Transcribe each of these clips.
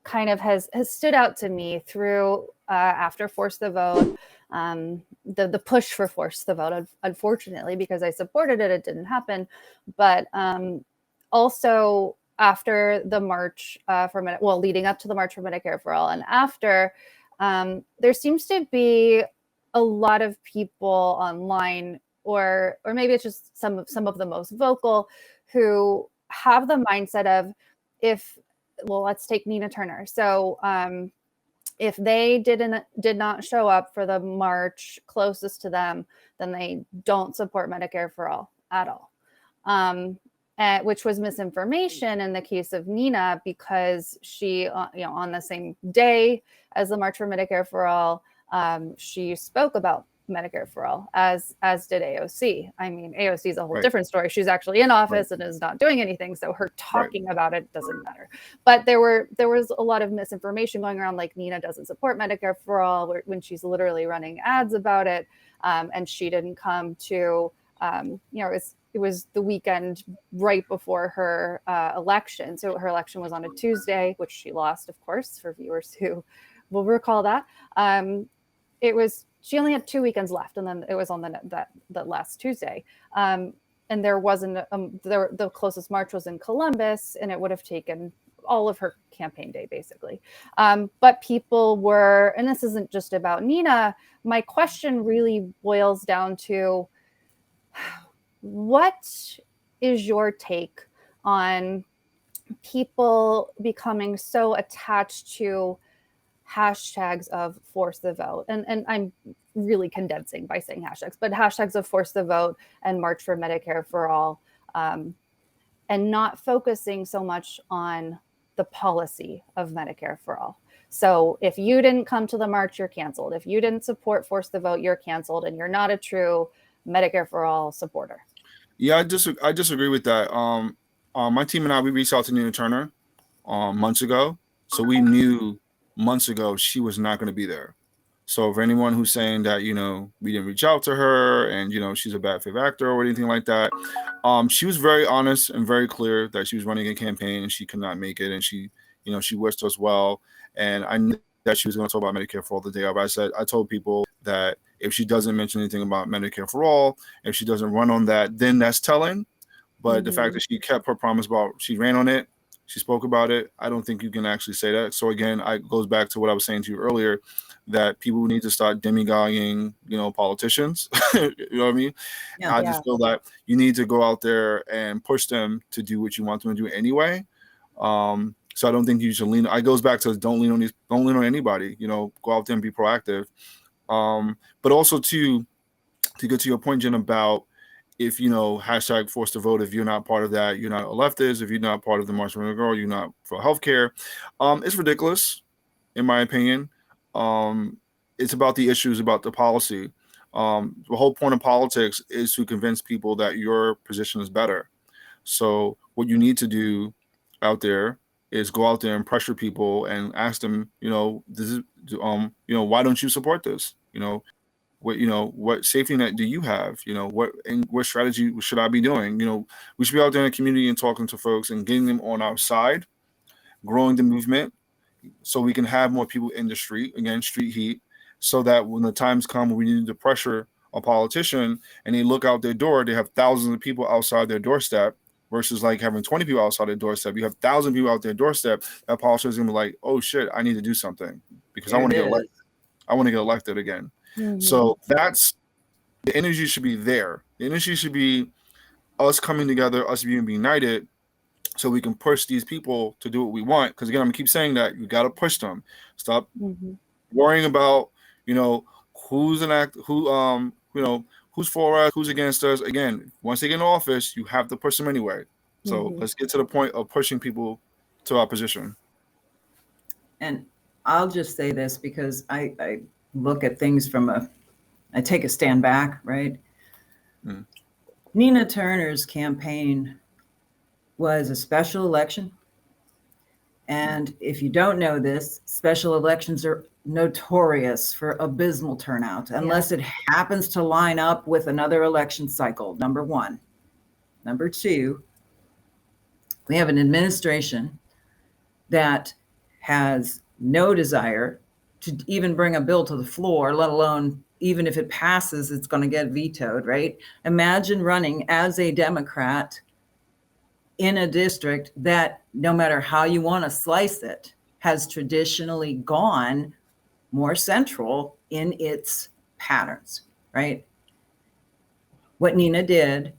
kind of has stood out to me through after Force the Vote, the push for Force the Vote, unfortunately, because I supported it, it didn't happen. But also after the march leading up to the March for Medicare for All, and after, there seems to be a lot of people online, or maybe it's just some of the most vocal, who have the mindset of, let's take Nina Turner. So if they did not show up for the march closest to them, then they don't support Medicare for All at all. Which was misinformation in the case of Nina, because she, on the same day as the March for Medicare for All, she spoke about Medicare for All, as did AOC. I mean, AOC is a whole different story. She's actually in office and is not doing anything, so her talking about it doesn't matter. But there was a lot of misinformation going around, like Nina doesn't support Medicare for All, when she's literally running ads about it, and she didn't come to, it was the weekend right before her election. So her election was on a Tuesday, which she lost, of course, for viewers who will recall that. She only had 2 weekends left, and then it was on that last Tuesday. And there wasn't, the closest march was in Columbus, and it would have taken all of her campaign day, basically. But people were, and this isn't just about Nina, my question really boils down to, what is your take on people becoming so attached to hashtags of Force the Vote? And I'm really condensing by saying hashtags, but hashtags of Force the Vote and March for Medicare for All, and not focusing so much on the policy of Medicare for All. So if you didn't come to the march, you're canceled. If you didn't support Force the Vote, you're canceled, and you're not a true Medicare for All supporter. Yeah, I disagree with that. My team and I, we reached out to Nina Turner months ago, so we knew months ago she was not going to be there. So for anyone who's saying that, we didn't reach out to her and, she's a bad faith actor or anything like that, she was very honest and very clear that she was running a campaign and she could not make it. And she wished us well. And I knew that she was going to talk about Medicare for All the day of. I told people that if she doesn't mention anything about Medicare for All, if she doesn't run on that, then that's telling. But the fact that she kept her promise she ran on it, she spoke about it, I don't think you can actually say that. So again, it goes back to what I was saying to you earlier, that people need to start demigogging, politicians. You know what I mean? Yeah, I just feel that you need to go out there and push them to do what you want them to do anyway. So I don't think you should lean. It goes back to don't lean on anybody. Go out there and be proactive. But also to get to your point, Jen, about if hashtag Force the Vote, if you're not part of that, you're not a leftist. If you're not part of the March for Medicare, you're not for healthcare. It's ridiculous, in my opinion. It's about the issues, about the policy. The whole point of politics is to convince people that your position is better. So what you need to do out there is go out there and pressure people and ask them, this is, why don't you support this? What safety net do you have? What strategy should I be doing? We should be out there in the community and talking to folks and getting them on our side, growing the movement, so we can have more people in the street, again, street heat, so that when the times come when we need to pressure a politician and they look out their door, they have thousands of people outside their doorstep versus like having 20 people outside their doorstep. You have 1,000 people out their doorstep. That politician is going to be like, oh shit, I need to do something because I want to get elected. I want to get elected again. Mm-hmm. So that's the energy should be there. The energy should be us coming together, us being united, so we can push these people to do what we want. Because again, I'm gonna keep saying that you got to push them. Stop worrying about who's who's for us, who's against us. Again, once they get in office, you have to push them anyway. So let's get to the point of pushing people to our position. And I'll just say this because I look at things I take a stand back, right? Nina Turner's campaign was a special election. And if you don't know this, special elections are notorious for abysmal turnout, unless it happens to line up with another election cycle, number one. Number two, we have an administration that has no desire to even bring a bill to the floor, let alone even if it passes, it's going to get vetoed, right? Imagine running as a Democrat in a district that, no matter how you want to slice it, has traditionally gone more central in its patterns, right? What Nina did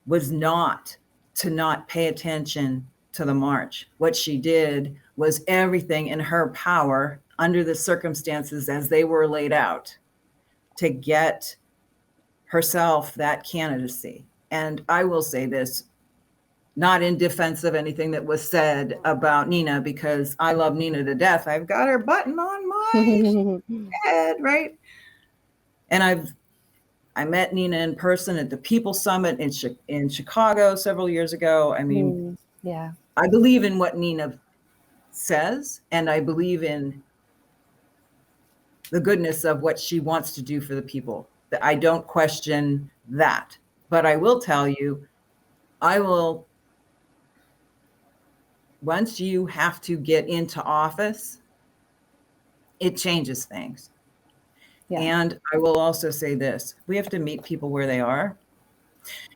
was not to not pay attention to the march. What she did was everything in her power under the circumstances as they were laid out to get herself that candidacy. And I will say this, not in defense of anything that was said about Nina, because I love Nina to death. I've got her button on my head, right? And I met Nina in person at the People Summit in Chicago several years ago. I mean, yeah, I believe in what Nina says, and I believe in the goodness of what she wants to do for the people. I don't question that. But I will tell you, once you have to get into office, it changes things. Yeah. And I will also say this, we have to meet people where they are.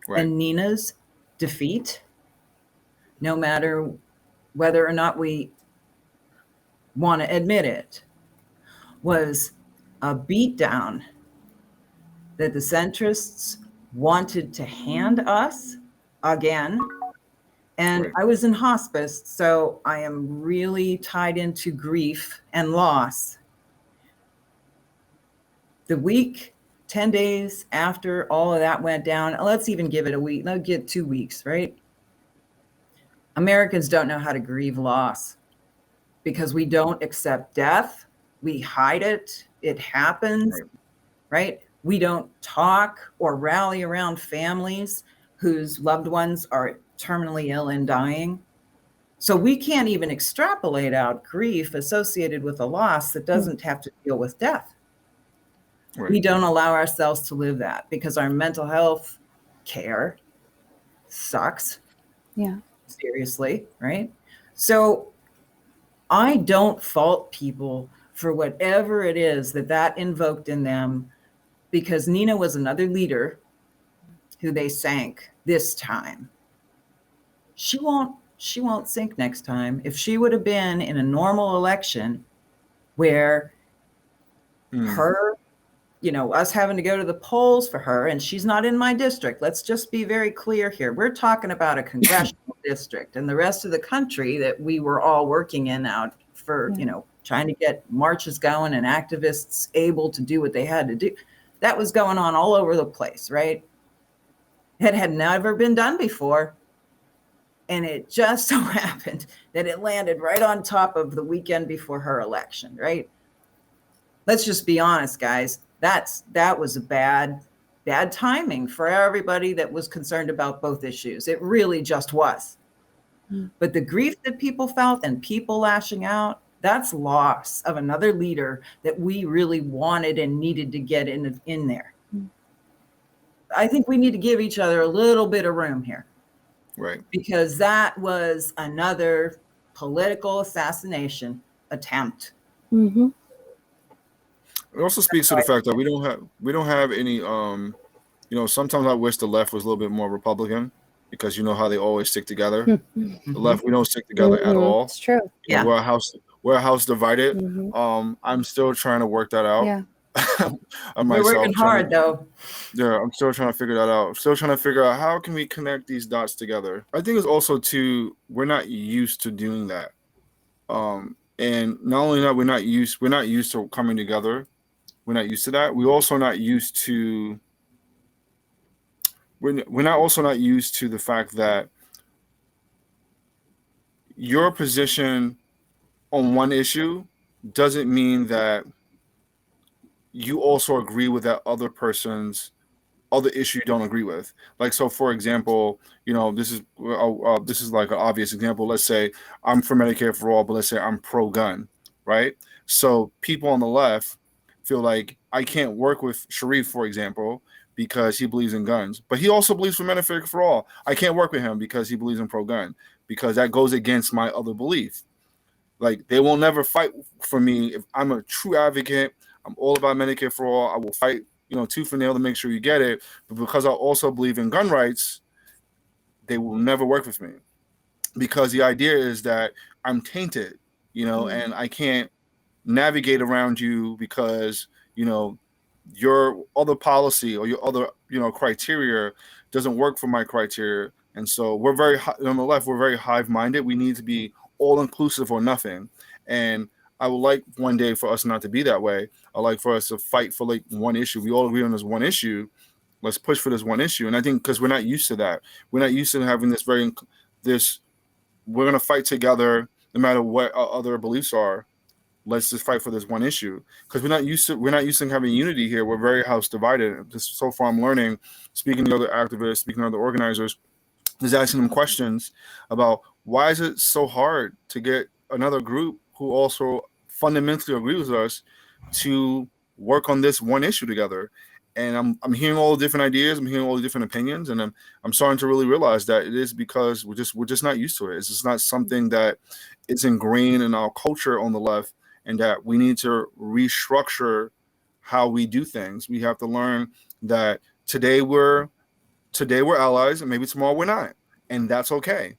Right. And Nina's defeat, no matter whether or not we want to admit it, was a beatdown that the centrists wanted to hand us again. And right. I was in hospice, so I am really tied into grief and loss. The week, 10 days after all of that went down, let's even give it a week, let's get 2 weeks, right? Americans don't know how to grieve loss because we don't accept death. We hide it. It happens, right? We don't talk or rally around families whose loved ones are terminally ill and dying. So we can't even extrapolate out grief associated with a loss that doesn't have to deal with death. Right. We don't allow ourselves to live that because our mental health care sucks. Yeah. Seriously, right? So I don't fault people for whatever it is that invoked in them, because Nina was another leader who they sank this time. She won't sink next time. If she would have been in a normal election where her, us having to go to the polls for her, and she's not in my district. Let's just be very clear here. We're talking about a congressional district, and the rest of the country that we were all working in out for, trying to get marches going and activists able to do what they had to do. That was going on all over the place, right? It had never been done before. And it just so happened that it landed right on top of the weekend before her election, right? Let's just be honest, guys. That was a bad timing for everybody that was concerned about both issues. It really just was. But the grief that people felt and people lashing out, that's loss of another leader that we really wanted and needed to get in there. I think we need to give each other a little bit of room here. Right. Because that was another political assassination attempt. Mm-hmm. It also speaks to the fact that we don't have any sometimes I wish the left was a little bit more Republican, because you know how they always stick together. Mm-hmm. The left, we don't stick together at all. It's true. Yeah. We're a house divided. Mm-hmm. I'm still trying to work that out. Yeah. We're working hard though. Yeah, I'm still trying to figure that out. Still trying to figure out how can we connect these dots together. I think it's also we're not used to doing that. And not only that, we're not used to coming together. We're not used to that. We're also not used to the fact that your position on one issue doesn't mean that you also agree with that other person's other issue you don't agree with. Like, so for example, this is like an obvious example. Let's say I'm for Medicare for all, but let's say I'm pro-gun, right? So people on the left feel like I can't work with Sharif, for example, because he believes in guns, but he also believes for Medicare for all. I can't work with him because he believes in pro-gun, because that goes against my other belief. Like, they will never fight for me. If I'm a true advocate, I'm all about Medicare for all. I will fight, tooth and nail to make sure you get it. But because I also believe in gun rights, they will never work with me, because the idea is that I'm tainted, and I can't navigate around you because, your other policy or your other, criteria doesn't work for my criteria. And so we're very, on the left, we're very hive-minded. We need to be all inclusive or nothing. And I would like one day for us not to be that way. I like for us to fight for like one issue. We all agree on this one issue. Let's push for this one issue. And I think because we're not used to that, we're not used to having this, we're going to fight together no matter what our other beliefs are. Let's just fight for this one issue, because we're not used to having unity here. We're very house divided. Just so far I'm learning, speaking to other activists, speaking to other organizers, just asking them questions about why is it so hard to get another group who also fundamentally agrees with us to work on this one issue together. And I'm hearing all the different ideas, I'm hearing all the different opinions, and I'm starting to really realize that it is because we're just not used to it. It's just not something that is ingrained in our culture on the left, and that we need to restructure how we do things. We have to learn that today we're allies, and maybe tomorrow we're not, and that's okay.